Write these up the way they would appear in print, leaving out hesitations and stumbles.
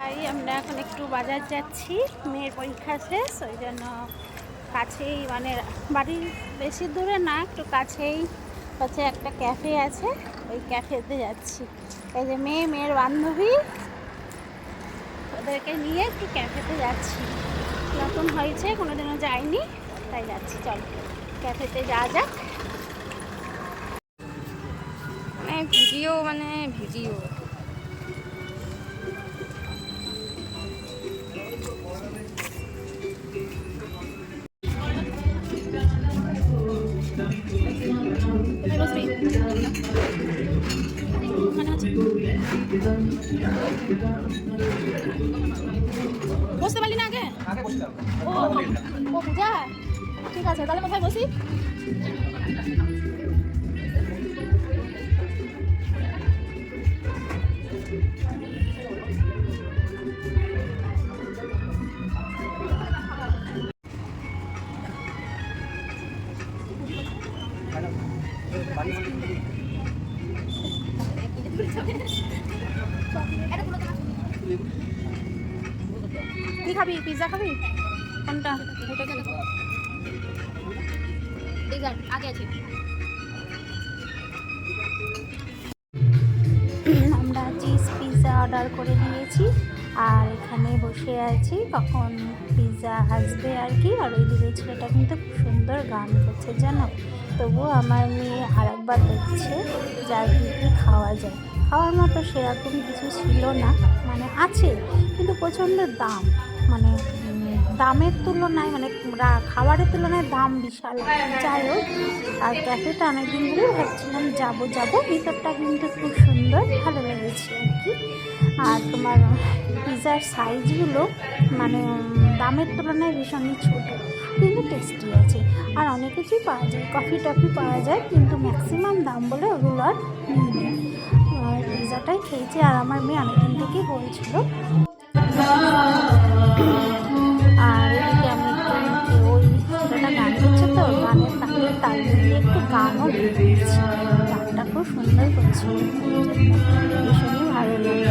তাই আমরা এখন একটু বাজার যাচ্ছি, মেয়ের পরীক্ষা শেষ, ওই জন্য কাছেই মানে বাড়ির বেশি দূরে না, একটু কাছেই হচ্ছে একটা ক্যাফে আছে, ওই ক্যাফেতে যাচ্ছি। এই যে মেয়ের বান্ধবী, ওদেরকে নিয়ে একটু ক্যাফেতে যাচ্ছি। নতুন হয়েছে, কোনোদিনও যাইনি, তাই যাচ্ছি। চল ক্যাফেতে যাওয়া যাক। ভিডিও বসতে পারলি না আগে? ও পূজা, ঠিক আছে, তাহলে কোথায় বসি? কি খাবি? পিৎজা খাবি? কোনটা? আগে আছে। আমরা চিজ পিৎজা অর্ডার করে দিয়েছি আর এখানে বসে আছি, কখন পিৎজা আসবে আর কি। আর ওই দিকে ছেলেটা কিন্তু খুব সুন্দর গান করছে জানো। তবুও আমার মেয়ে আরেকবার দেখছে যার কি খাওয়া যায়। খাওয়ার মতো সেরকম কিছু ছিল না, মানে আছে কিন্তু প্রচণ্ড দাম, মানে দামের তুলনায় মানে খাবারের তুলনায় দাম বিশাল। যাই হোক, আর ক্যাফেটা অনেকদিন ধরেই ভাবছিলাম যাবো। ভিতরটা কিন্তু খুব সুন্দর, ভালো লেগেছে আর কি। আর তোমার পিৎজার সাইজগুলো মানে দামের তুলনায় ভীষণই ছোটো, কিন্তু টেস্টি আছে। আর অনেক কিছুই পাওয়া যায়, কফি টফি পাওয়া যায়, কিন্তু ম্যাক্সিমাম দাম বলে ওগুলো আর নিইনি। পিৎজাটাই খেয়েছি। আর আমার মেয়ে অনেকদিন থেকেই বলছিল। আর এদিকে আমি একটু ওই ছেলেটা গান করছে, তো গানের তাল মিলিয়ে একটু গানও গেয়ে দিয়েছি। গানটা খুব সুন্দর করছে, ভীষণই ভালো লাগে।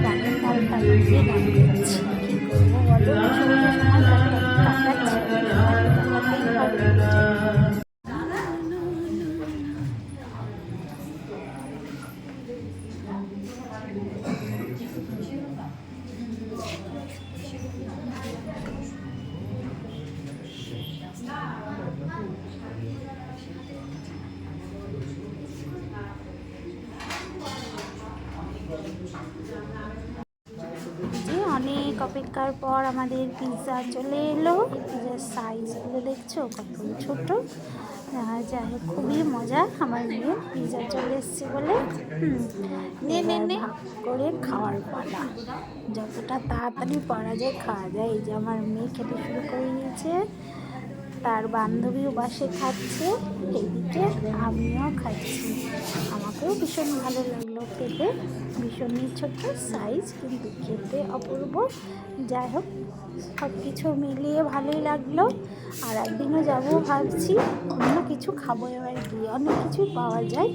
গানের তাল মিলিয়ে গান করছি, কী করবো বলো, বসে বসে সময় কাটাচ্ছি। অনেক অপেক্ষার পর আমাদের পিৎজা চলে এলো। পিৎজার সাইজগুলো দেখছো কত ছোটো। যাই হোক, খুবই মজা। আমার মেয়ে পিৎজা চলে এসছে বলে ভাগ করে খাওয়ার পালা, যতটা তাড়াতাড়ি পারা যায় খাওয়া যায়। এই যে আমার মেয়ে খেতে শুরু করে দিয়েছে, তার বান্ধবীও বাসে খাচ্ছে, এইদিকে আমিও খাচ্ছি। আমাকেও ভীষণ ভালো লাগলো খেতে, ভীষণই ছোট্ট সাইজ কিন্তু খেতে অপূর্ব। যাই হোক, সব কিছু মিলিয়ে ভালোই লাগলো। আর একদিনও যাবো ভাবছি, অন্য কিছু খাবো এবার গিয়ে। অনেক কিছুই পাওয়া যায়,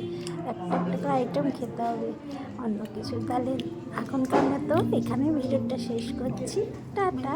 একটা করে আইটেম খেতে হবে অন্য কিছু। তাহলে এখনকার মতো এখানে ভিডিওটা শেষ করছি, টাটা।